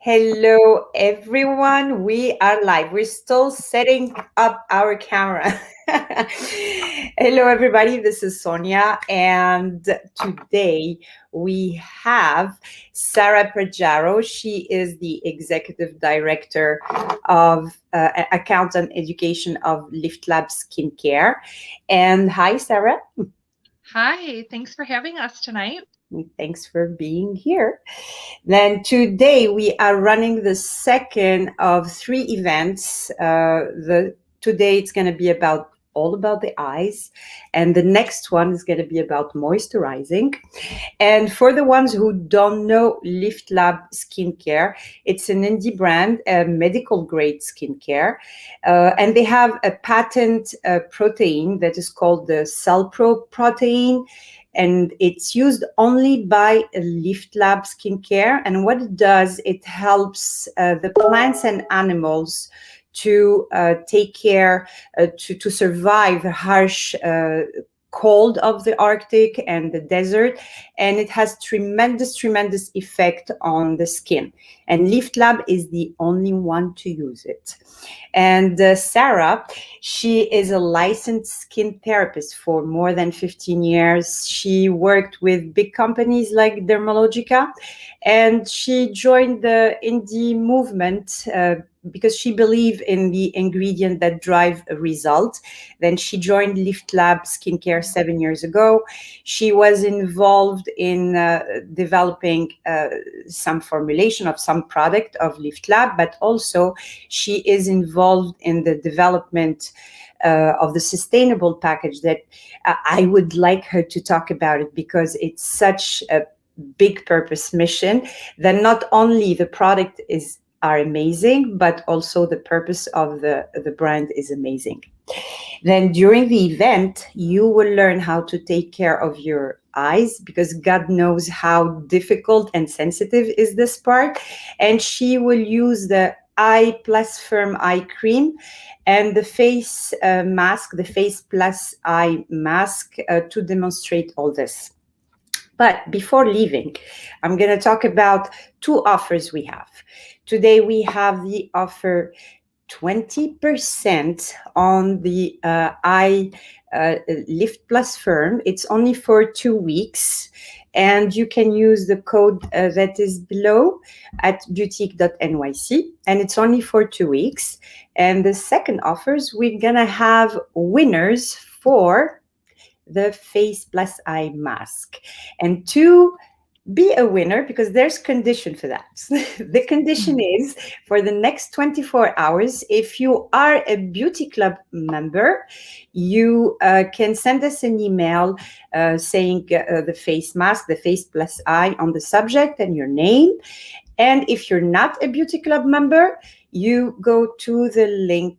Hello, everyone. We are live. We're still setting up our camera. Hello, everybody. This is Sonia, and today we have Sarah Pajaro. She is the executive director of account and education of LIFTLAB Skincare. And hi, Sarah. Hi, thanks for having us tonight. Thanks for being here. Then today we are running the second of three events. Today it's going to be all about the eyes, and the next one is going to be about moisturizing. And for the ones who don't know LIFTLAB Skincare, it's an indie brand, a medical grade skincare, and they have a patent protein that is called the Cell ProPeptide, and it's used only by LIFTLAB Skincare. And what it does, it helps the plants and animals to take care, to survive the harsh cold of the Arctic and the desert, and it has tremendous effect on the skin. And LIFTLAB is the only one to use it. And Sarah, she is a licensed skin therapist for more than 15 years. She worked with big companies like Dermalogica, and she joined the indie movement because she believed in the ingredient that drive a result. Then she joined LIFTLAB Skincare 7 years ago. She was involved in developing some formulation of some product of LIFTLAB, but also she is involved in the development of the sustainable package that I would like her to talk about it, because it's such a big purpose mission that not only the product are amazing, but also the purpose of the brand is amazing. Then during the event, you will learn how to take care of your eyes, because God knows how difficult and sensitive is this part. And she will use the Eye Plus Firm Eye Cream and the face mask, the Face Plus Eye Mask, to demonstrate all this. But before leaving, I'm going to talk about two offers we have. Today we have the offer 20% on the Eye Lift Plus Firm. It's only for 2 weeks, and you can use the code that is below at boutique.nyc, and it's only for 2 weeks. And the second offers, we're going to have winners for the Face Plus Eye Mask. And to be a winner, because there's condition for that. The condition is for the next 24 hours, if you are a Beauty Club member, you can send us an email saying the face mask, the Face Plus Eye on the subject and your name. And if you're not a Beauty Club member, you go to the link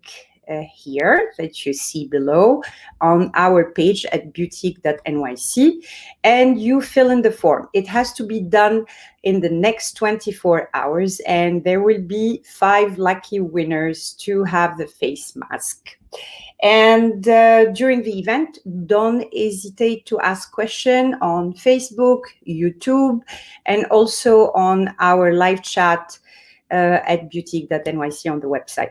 here that you see below on our page at boutique.nyc, and you fill in the form. It has to be done in the next 24 hours, and there will be 5 lucky winners to have the face mask. And during the event, don't hesitate to ask questions on Facebook, YouTube, and also on our live chat at boutique.nyc on the website.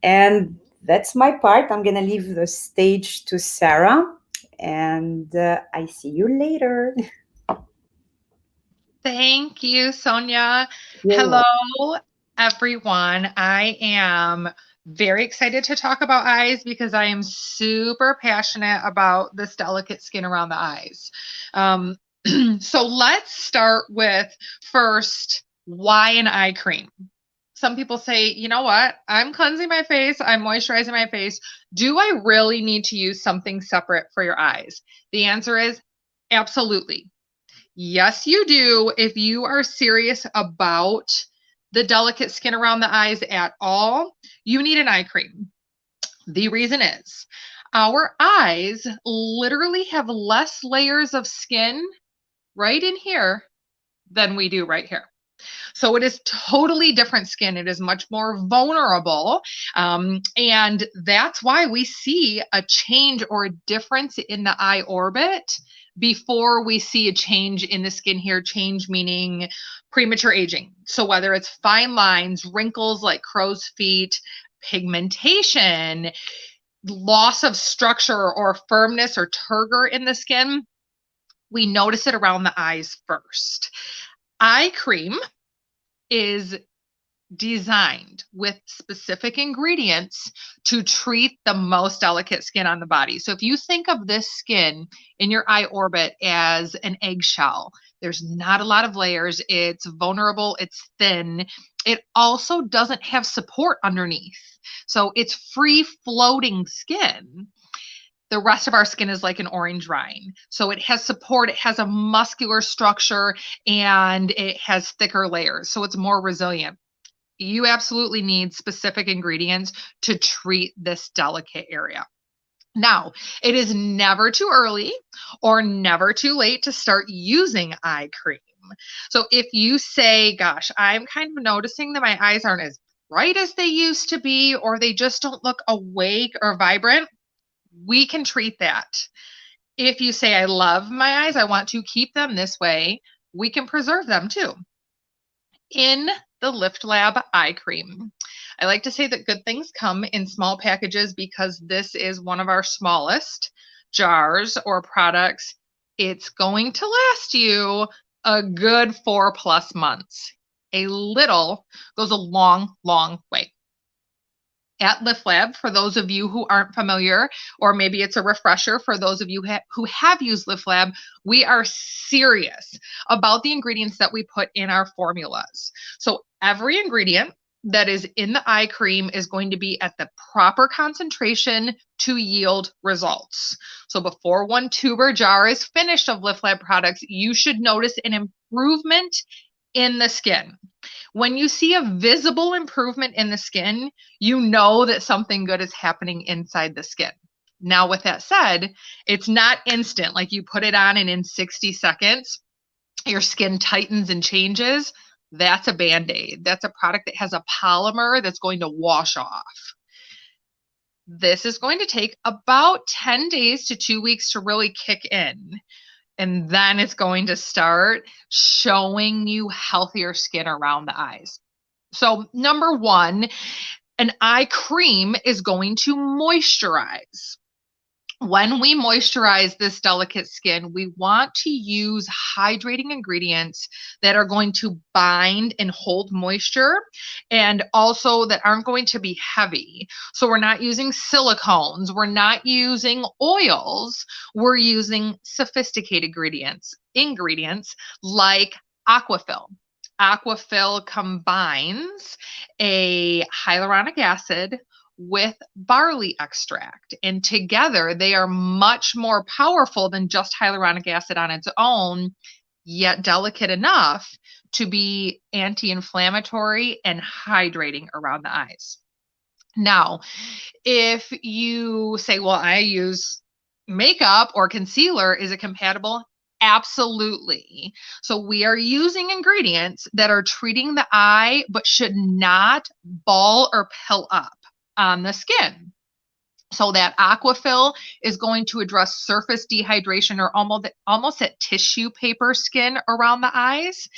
And that's my part. I'm going to leave the stage to Sarah, and I see you later. Thank you, Sonia. You're Hello, welcome. everyone. I am very excited to talk about eyes because I am super passionate about this delicate skin around the eyes. So let's start with first, why an eye cream? Some people say, you know what? I'm cleansing my face. I'm moisturizing my face. Do I really need to use something separate for your eyes? The answer is absolutely. Yes, you do. If you are serious about the delicate skin around the eyes at all, you need an eye cream. The reason is our eyes literally have less layers of skin right in here than we do right here. So it is totally different skin. It is much more vulnerable. And that's why we see a change or a difference in the eye orbit before we see a change in the skin here. Change meaning premature aging. So whether it's fine lines, wrinkles like crow's feet, pigmentation, loss of structure or firmness or turgor in the skin, we notice it around the eyes first. Eye cream is designed with specific ingredients to treat the most delicate skin on the body. So if you think of this skin in your eye orbit as an eggshell, there's not a lot of layers, it's vulnerable, it's thin. It also doesn't have support underneath. So it's free floating skin. The rest of our skin is like an orange rind. So it has support, it has a muscular structure, and it has thicker layers. So it's more resilient. You absolutely need specific ingredients to treat this delicate area. Now, it is never too early or never too late to start using eye cream. So if you say, gosh, I'm kind of noticing that my eyes aren't as bright as they used to be, or they just don't look awake or vibrant, we can treat that. If you say, I love my eyes, I want to keep them this way, we can preserve them too. In the LIFTLAB eye cream, I like to say that good things come in small packages because this is one of our smallest jars or products. It's going to last you a good 4+ months. A little goes a long, long way. At LIFTLAB, for those of you who aren't familiar, or maybe it's a refresher for those of you who have used LIFTLAB, we are serious about the ingredients that we put in our formulas. So every ingredient that is in the eye cream is going to be at the proper concentration to yield results. So before one tube or jar is finished of LIFTLAB products, you should notice an improvement in the skin. When you see a visible improvement in the skin, you know that something good is happening inside the skin. Now, with that said, it's not instant, like you put it on and in 60 seconds, your skin tightens and changes. That's a Band-Aid. That's a product that has a polymer that's going to wash off. This is going to take about 10 days to 2 weeks to really kick in. And then it's going to start showing you healthier skin around the eyes. So number one, an eye cream is going to moisturize. When we moisturize this delicate skin, we want to use hydrating ingredients that are going to bind and hold moisture and also that aren't going to be heavy. So we're not using silicones, we're not using oils, we're using sophisticated ingredients like Aquafil. Aquafil combines a hyaluronic acid with barley extract, and together they are much more powerful than just hyaluronic acid on its own, yet delicate enough to be anti-inflammatory and hydrating around the eyes. Now, if you say, well, I use makeup or concealer, is it compatible? Absolutely. So we are using ingredients that are treating the eye, but should not ball or pill up on the skin. So that Aquafil is going to address surface dehydration or almost that tissue paper skin around the eyes.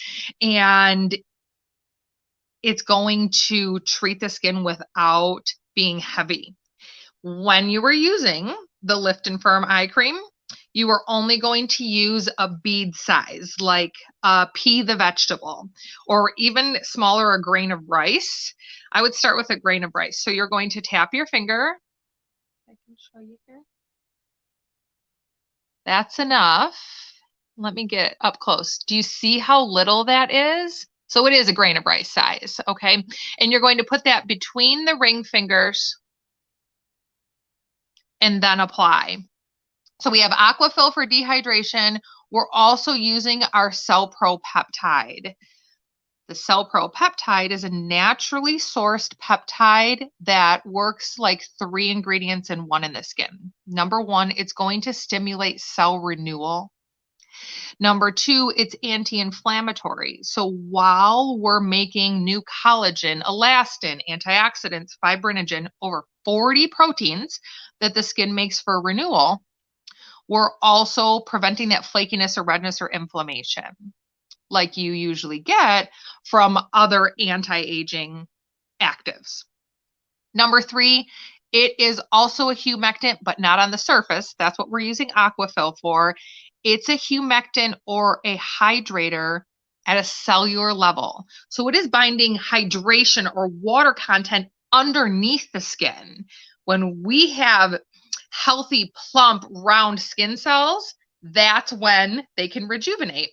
And it's going to treat the skin without being heavy. When you were using the Lift and Firm eye cream, you are only going to use a bead size, like pea the vegetable, or even smaller, a grain of rice. I would start with a grain of rice. So you're going to tap your finger. I can show you here. That's enough. Let me get up close. Do you see how little that is? So it is a grain of rice size, okay? And you're going to put that between the ring fingers and then apply. So we have Aquafil for dehydration. We're also using our Cell ProPeptide. The Cell ProPeptide is a naturally sourced peptide that works like 3 ingredients in one in the skin. Number 1, it's going to stimulate cell renewal. Number 2, it's anti-inflammatory. So while we're making new collagen, elastin, antioxidants, fibrinogen, over 40 proteins that the skin makes for renewal, we're also preventing that flakiness or redness or inflammation. like you usually get from other anti-aging actives. Number 3, it is also a humectant, but not on the surface. That's what we're using Aquafil for. It's a humectant or a hydrator at a cellular level. So it is binding hydration or water content underneath the skin. When we have healthy, plump, round skin cells, that's when they can rejuvenate.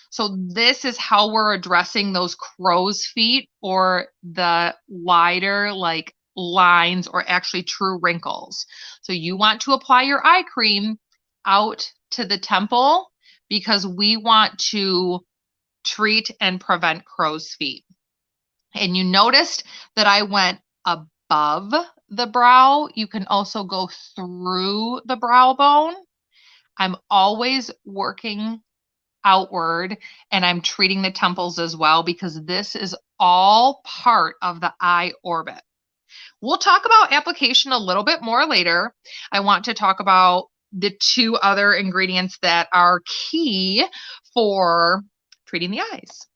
So this is how we're addressing those crow's feet or the lighter like lines or actually true wrinkles. So you want to apply your eye cream out to the temple because we want to treat and prevent crow's feet. And you noticed that I went above the brow. You can also go through the brow bone. I'm always working outward, and I'm treating the temples as well because this is all part of the eye orbit. We'll talk about application a little bit more later. I want to talk about the 2 other ingredients that are key for treating the eyes.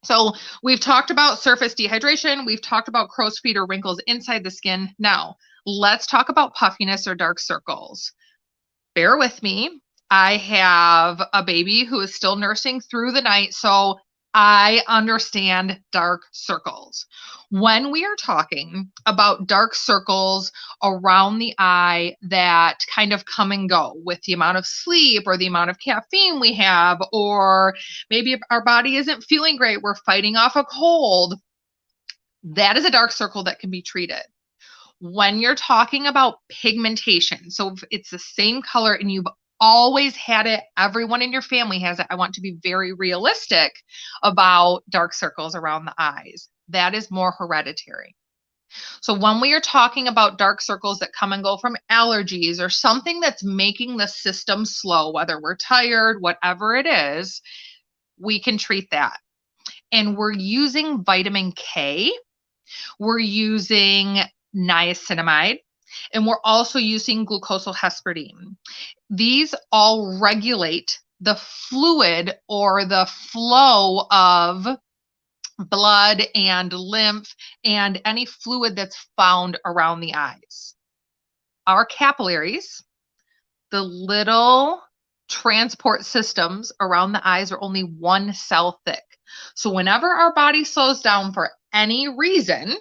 So we've talked about surface dehydration. We've talked about crow's feet or wrinkles inside the skin. Now, let's talk about puffiness or dark circles. Bear with me. I have a baby who is still nursing through the night, so I understand dark circles. When we are talking about dark circles around the eye that kind of come and go with the amount of sleep or the amount of caffeine we have, or maybe our body isn't feeling great, we're fighting off a cold, that is a dark circle that can be treated. When you're talking about pigmentation, so if it's the same color and you've always had it, everyone in your family has it, I want to be very realistic about dark circles around the eyes. That is more hereditary. So when we are talking about dark circles that come and go from allergies or something that's making the system slow, whether we're tired, whatever it is, we can treat that. And we're using vitamin K. We're using niacinamide, and we're also using glucosylhexapridine. These all regulate the fluid or the flow of blood and lymph and any fluid that's found around the eyes. Our capillaries, the little transport systems around the eyes, are only 1 cell thick. So whenever our body slows down for any reason,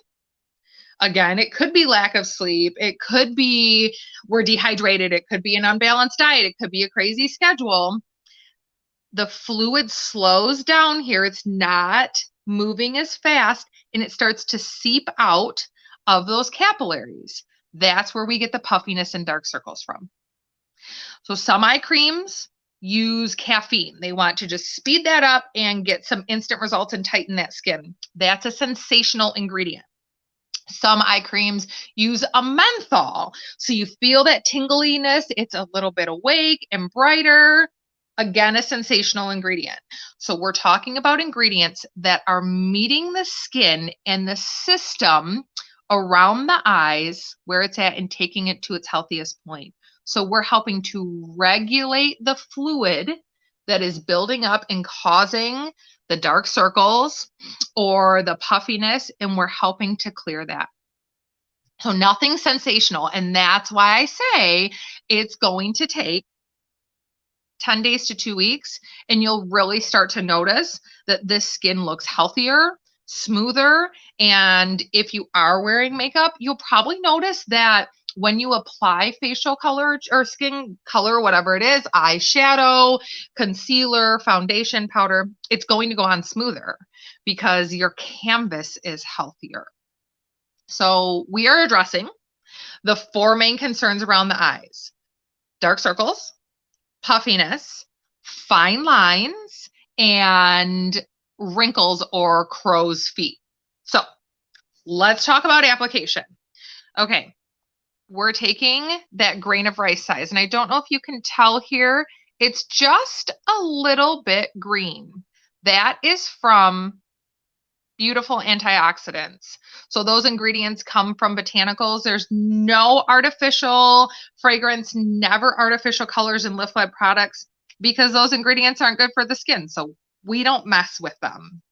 again, it could be lack of sleep, it could be we're dehydrated, it could be an unbalanced diet, it could be a crazy schedule, the fluid slows down here, it's not moving as fast, and it starts to seep out of those capillaries. That's where we get the puffiness and dark circles from. So some eye creams use caffeine. They want to just speed that up and get some instant results and tighten that skin. That's a sensational ingredient. Some eye creams use a menthol. So you feel that tingliness. It's a little bit awake and brighter. Again, a sensational ingredient. So we're talking about ingredients that are meeting the skin and the system around the eyes where it's at and taking it to its healthiest point. So we're helping to regulate the fluid that is building up and causing the dark circles or the puffiness, and we're helping to clear that. So nothing sensational. And that's why I say it's going to take 10 days to 2 weeks, and you'll really start to notice that this skin looks healthier, smoother. And if you are wearing makeup, you'll probably notice that when you apply facial color or skin color, whatever it is, eyeshadow, concealer, foundation, powder, it's going to go on smoother because your canvas is healthier. So we are addressing the 4 main concerns around the eyes: dark circles, puffiness, fine lines, and wrinkles or crow's feet. So let's talk about application. Okay, we're taking that grain of rice size, and I don't know if you can tell here, it's just a little bit green. That is from beautiful antioxidants. So those ingredients come from botanicals. There's no artificial fragrance, never artificial colors in LIFTLAB products, because those ingredients aren't good for the skin. So We don't mess with them.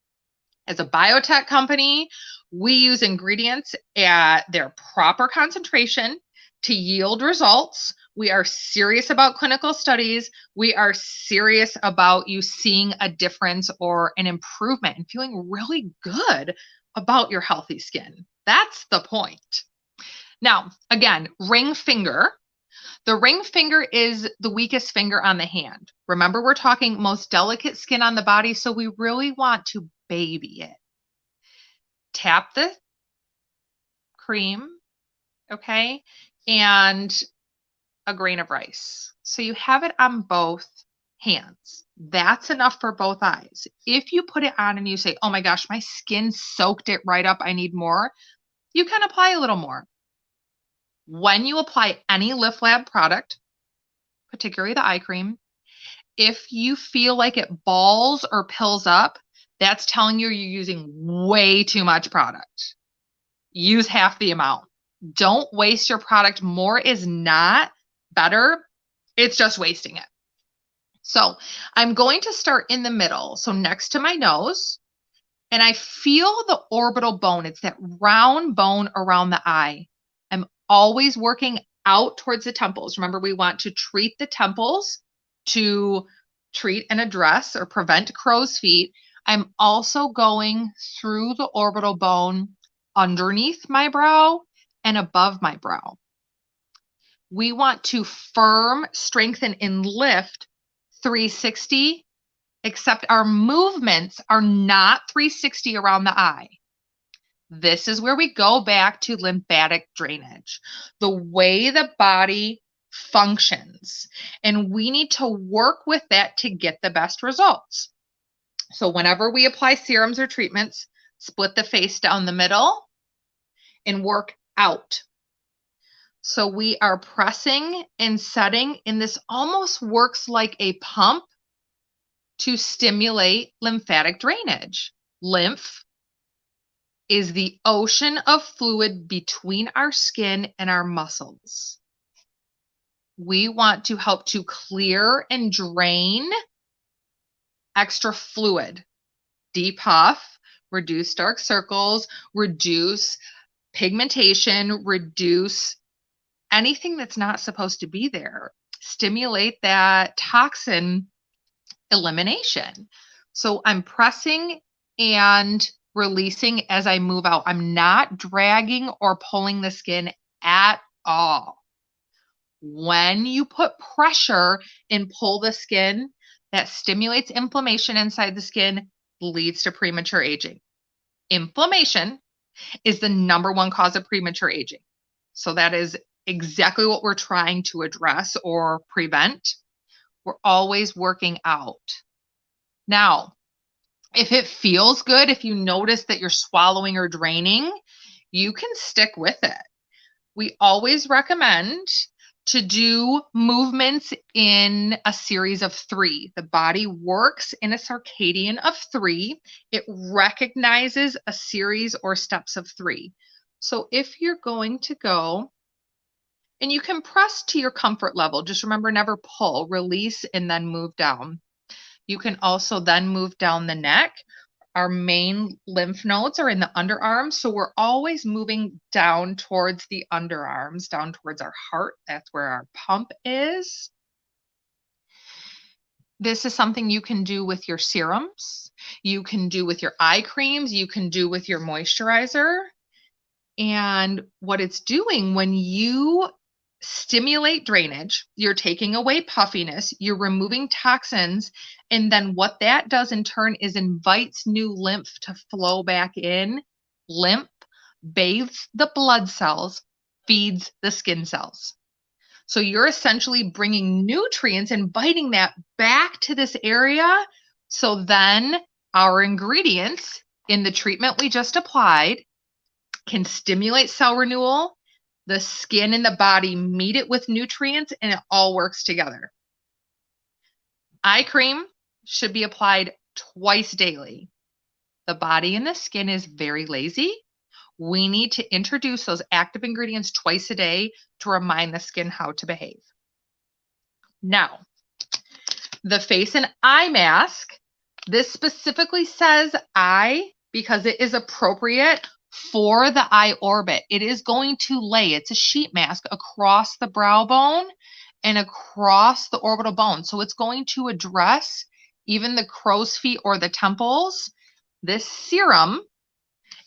As a biotech company, we use ingredients at their proper concentration to yield results. We are serious about clinical studies. We are serious about you seeing a difference or an improvement and feeling really good about your healthy skin. That's the point. Now, again, ring finger. The ring finger is the weakest finger on the hand. Remember, we're talking most delicate skin on the body, so we really want to baby it. Tap the cream, okay, and a grain of rice. So you have it on both hands. That's enough for both eyes. If you put it on and you say, oh my gosh, my skin soaked it right up, I need more, you can apply a little more. When you apply any LIFTLAB product, particularly the eye cream, if you feel like it balls or pills up, that's telling you you're using way too much product. Use half the amount. Don't waste your product. More is not better. It's just wasting it. So I'm going to start in the middle. So next to my nose, and I feel the orbital bone. It's that round bone around the eye. I'm always working out towards the temples. Remember, we want to treat the temples to treat and address or prevent crow's feet. I'm also going through the orbital bone underneath my brow and above my brow. We want to firm, strengthen, and lift 360, except our movements are not 360 around the eye. This is where we go back to lymphatic drainage, the way the body functions. And we need to work with that to get the best results. So whenever we apply serums or treatments, split the face down the middle and work out. So we are pressing and setting, and this almost works like a pump to stimulate lymphatic drainage. Lymph is the ocean of fluid between our skin and our muscles. We want to help to clear and drain extra fluid, depuff, reduce dark circles, reduce pigmentation, reduce anything that's not supposed to be there, stimulate that toxin elimination. So I'm pressing and releasing as I move out. I'm not dragging or pulling the skin at all. When you put pressure and pull the skin, that stimulates inflammation inside the skin, leads to premature aging. Inflammation is the number one cause of premature aging. So that is exactly what we're trying to address or prevent. We're always working out. Now, if it feels good, if you notice that you're swallowing or draining, you can stick with it. We always recommend to do movements in a series of 3. The body works in a circadian of 3. It recognizes a series or steps of 3. So if you're going to go, and you can press to your comfort level, just remember, never pull, release, and then move down. You can also then move down the neck. Our main lymph nodes are in the underarms, so we're always moving down towards the underarms, down towards our heart. That's where our pump is. This is something you can do with your serums. You can do with your eye creams. You can do with your moisturizer. And what it's doing when you stimulate drainage, you're taking away puffiness, you're removing toxins, and then what that does in turn is invites new lymph to flow back in. Lymph bathes the blood cells, feeds the skin cells. So you're essentially bringing nutrients, inviting that back to this area. So then our ingredients in the treatment we just applied can stimulate cell renewal. The skin and the body meet it with nutrients, and it all works together. Eye cream should be applied twice daily. The body and the skin is very lazy. We need to introduce those active ingredients twice a day to remind the skin how to behave. Now, the face and eye mask This specifically says eye because it is appropriate for the eye orbit. It is going to lay, it's a sheet mask across the brow bone and across the orbital bone. So it's going to address even the crow's feet or the temples. This serum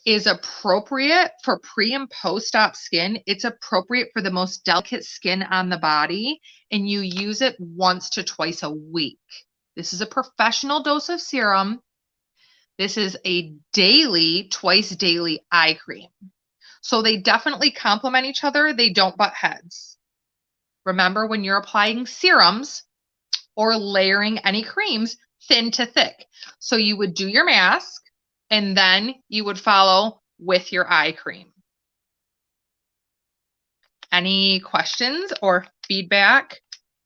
is appropriate for pre and post-op skin. It's appropriate for the most delicate skin on the body, and you use it once to twice a week. This is a professional dose of serum. This is a daily, twice daily eye cream. So they definitely complement each other. They don't butt heads. Remember, when you're applying serums or layering any creams, thin to thick. So you would do your mask and then you would follow with your eye cream. Any questions or feedback?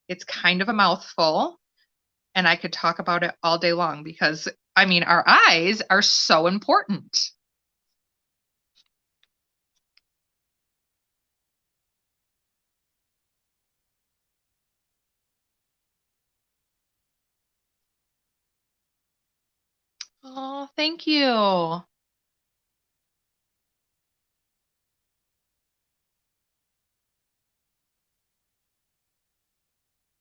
It's kind of a mouthful, and I could talk about it all day long because, I mean, our eyes are so important. Oh, thank you.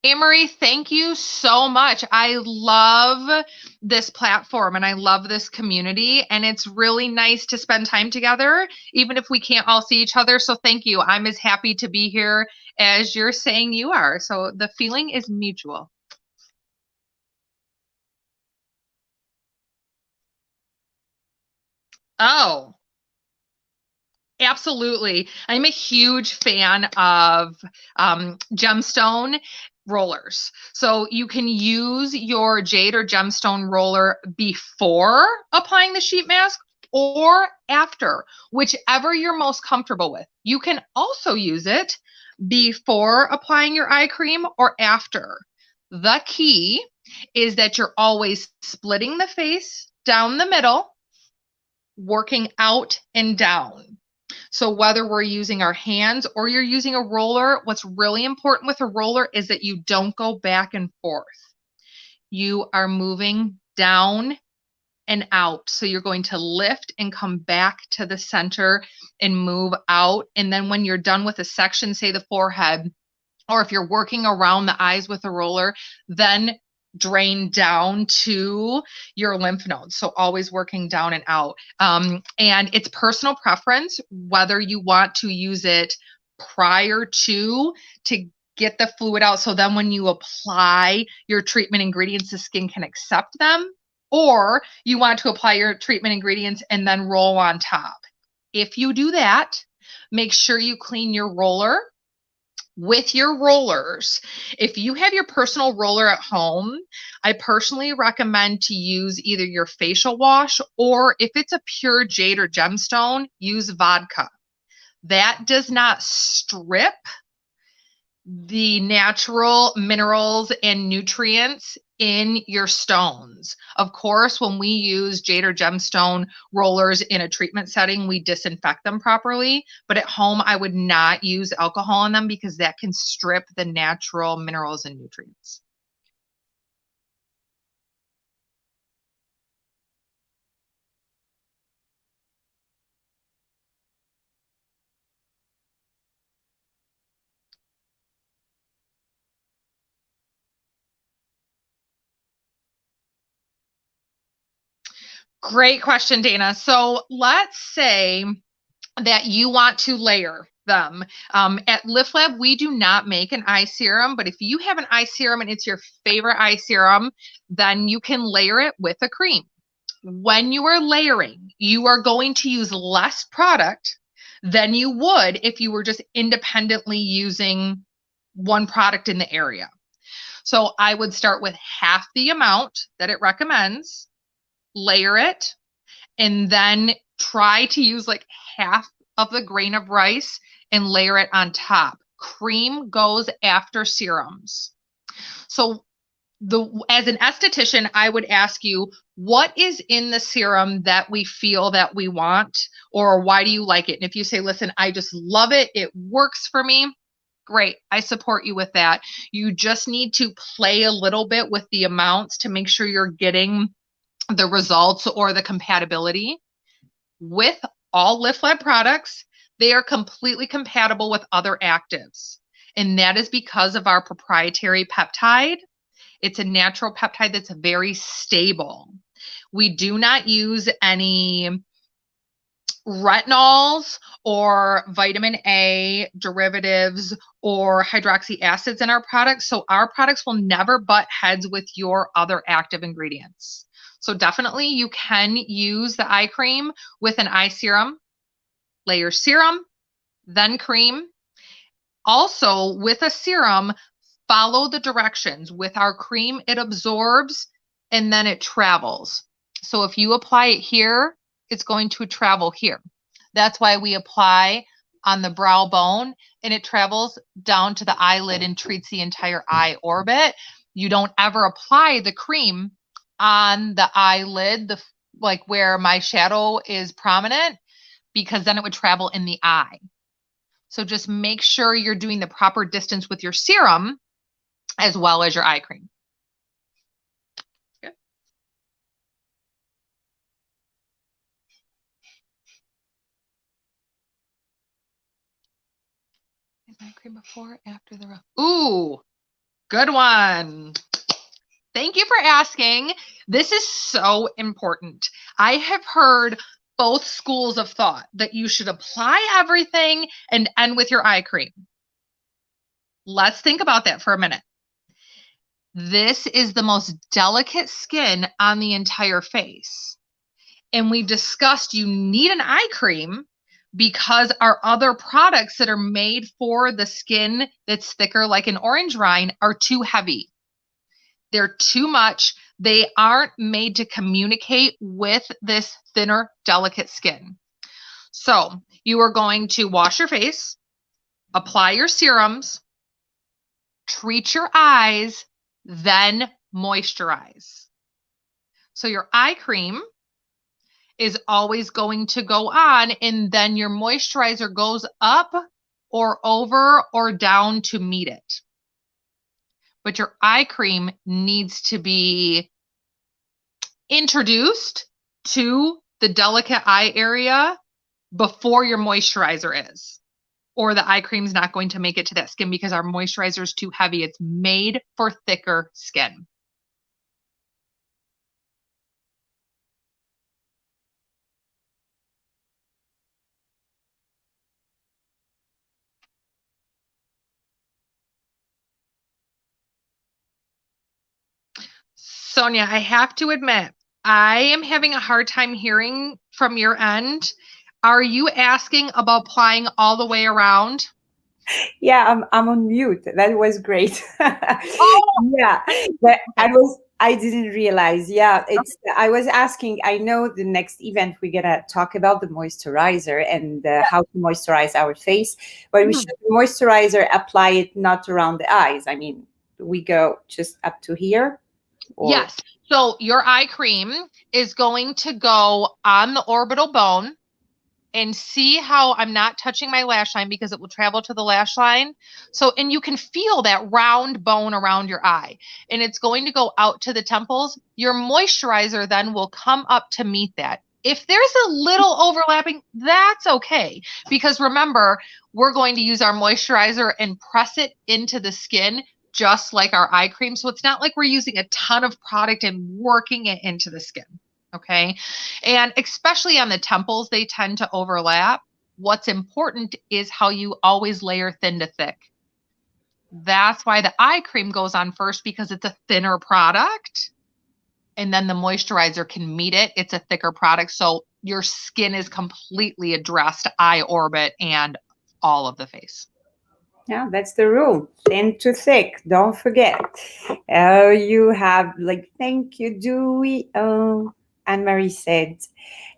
Amory, thank you so much. I love this platform and I love this community, and it's really nice to spend time together, even if we can't all see each other. So thank you. I'm as happy to be here as you're saying you are. So the feeling is mutual. Oh, absolutely. I'm a huge fan of gemstone rollers. So you can use your jade or gemstone roller before applying the sheet mask or after, whichever you're most comfortable with. You can also use it before applying your eye cream or after. The key is that you're always splitting the face down the middle, working out and down. So whether we're using our hands or you're using a roller, what's really important with a roller is that you don't go back and forth. You are moving down and out. So you're going to lift and come back to the center and move out. And then when you're done with a section, say the forehead, or if you're working around the eyes with a roller, then drain down to your lymph nodes. So always working down and out. And it's personal preference whether you want to use it prior to get the fluid out. So then when you apply your treatment ingredients, the skin can accept them, or you want to apply your treatment ingredients and then roll on top. If you do that, make sure you clean your roller with your rollers. If you have your personal roller at home, I personally recommend to use either your facial wash, or if it's a pure jade or gemstone, use vodka. That does not strip the natural minerals and nutrients in your stones. Of course, when we use jade or gemstone rollers in a treatment setting, we disinfect them properly, but at home I would not use alcohol in them because that can strip the natural minerals and nutrients. Great question, Dana. So let's say that you want to layer them. At LIFTLAB, we do not make an eye serum, but if you have an eye serum and it's your favorite eye serum, then you can layer it with a cream. When you are layering, you are going to use less product than you would if you were just independently using one product in the area. So I would start with half the amount that it recommends, layer it, and then try to use like half of the grain of rice and layer it on top. Cream goes after serums. So as an esthetician, I would ask you, what is in the serum that we feel that we want, or why do you like it? And if you say, listen, I just love it, it works for me, great, I support you with that. You just need to play a little bit with the amounts to make sure you're getting the results or the compatibility with all LiftLab products. They are completely compatible with other actives. And that is because of our proprietary peptide. It's a natural peptide that's very stable. We do not use any retinols or vitamin A derivatives or hydroxy acids in our products. So our products will never butt heads with your other active ingredients. So definitely you can use the eye cream with an eye serum, layer serum, then cream. Also with a serum, follow the directions. With our cream, it absorbs and then it travels. So if you apply it here, it's going to travel here. That's why we apply on the brow bone and it travels down to the eyelid and treats the entire eye orbit. You don't ever apply the cream on the eyelid, like where my shadow is prominent, because then it would travel in the eye. So just make sure you're doing the proper distance with your serum as well as your eye cream. Good. Eye cream before, after the rub. Ooh, good one. Thank you for asking. This is so important. I have heard both schools of thought that you should apply everything and end with your eye cream. Let's think about that for a minute. This is the most delicate skin on the entire face. And we've discussed you need an eye cream because our other products that are made for the skin that's thicker, like an orange rind, are too heavy. They're too much. They aren't made to communicate with this thinner, delicate skin. So you are going to wash your face, apply your serums, treat your eyes, then moisturize. So your eye cream is always going to go on, and then your moisturizer goes up or over or down to meet it. But your eye cream needs to be introduced to the delicate eye area before your moisturizer is, or the eye cream is not going to make it to that skin because our moisturizer is too heavy. It's made for thicker skin. Sonia, I have to admit, I am having a hard time hearing from your end. Are you asking about applying all the way around? Yeah, I'm on mute. That was great. Oh, Yeah, but I didn't realize. Yeah, I was asking, I know the next event we're gonna talk about the moisturizer and how to moisturize our face, but we should moisturizer apply it not around the eyes. I mean, we go just up to here. Yes. So your eye cream is going to go on the orbital bone, and see how I'm not touching my lash line because it will travel to the lash line. So, and you can feel that round bone around your eye, and it's going to go out to the temples. Your moisturizer then will come up to meet that. If there's a little overlapping, that's okay. Because remember, we're going to use our moisturizer and press it into the skin just like our eye cream. So it's not like we're using a ton of product and working it into the skin. Okay. And especially on the temples, they tend to overlap. What's important is how you always layer thin to thick. That's why the eye cream goes on first, because it's a thinner product. And then the moisturizer can meet it. It's a thicker product. So your skin is completely addressed, eye orbit and all of the face. Yeah, that's the rule. Thin to thick. Don't forget. You have thank you, Dewey. Oh, Anne-Marie said,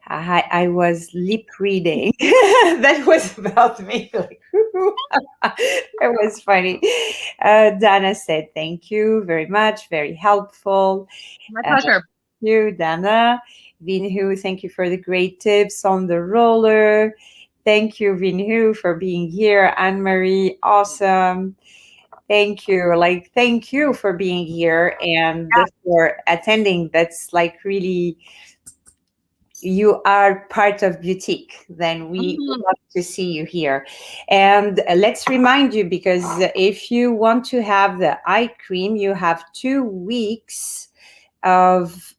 I was lip reading. That was about me. It was funny. Dana said, thank you very much. Very helpful. My pleasure. Thank you, Dana. Vinhu, thank you for the great tips on the roller. Thank you, Vinhu, for being here. Anne-Marie, awesome. Thank you. Like, thank you for being here and for attending. That's like really, you are part of boutique. Then we Mhm. love to see you here. And let's remind you, because if you want to have the eye cream, you have 2 weeks of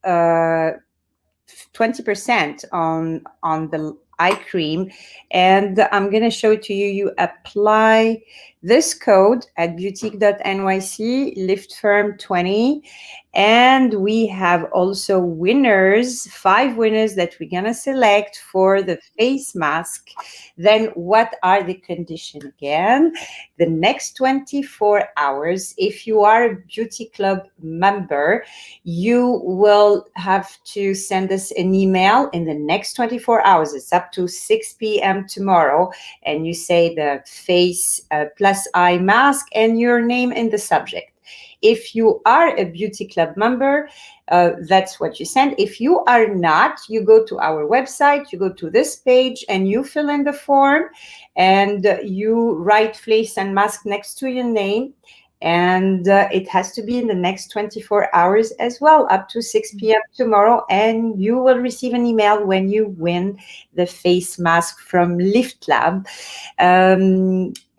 20% on the eye cream, and I'm going to show it to you. You apply this code at boutique.nyc, lift firm 20, and we have also winners, 5 winners that we're going to select for the face mask. Then what are the conditions again? The next 24 hours, if you are a beauty club member, you will have to send us an email in the next 24 hours. It's up to 6 p.m. tomorrow. And you say the face plus eye mask and your name in the subject. If you are a beauty club member, that's what you send. If you are not, you go to our website, you go to this page, and you fill in the form, and you write face and mask next to your name. And it has to be in the next 24 hours as well, up to 6 p.m. tomorrow. And you will receive an email when you win the face mask from LIFTLAB.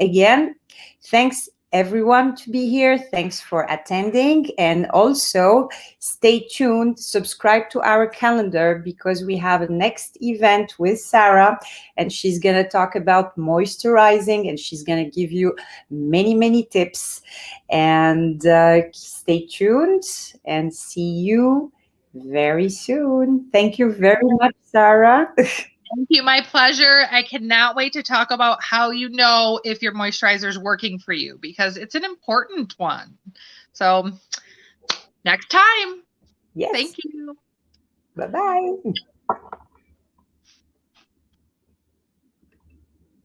Again, thanks everyone to be here. Thanks for attending. And also stay tuned, subscribe to our calendar, because we have a next event with Sarah, and she's going to talk about moisturizing, and she's going to give you many, many tips. And stay tuned and see you very soon. Thank you very much, Sarah. Thank you. My pleasure. I cannot wait to talk about how you know if your moisturizer is working for you, because it's an important one. So next time. Yes. Thank you. Bye-bye.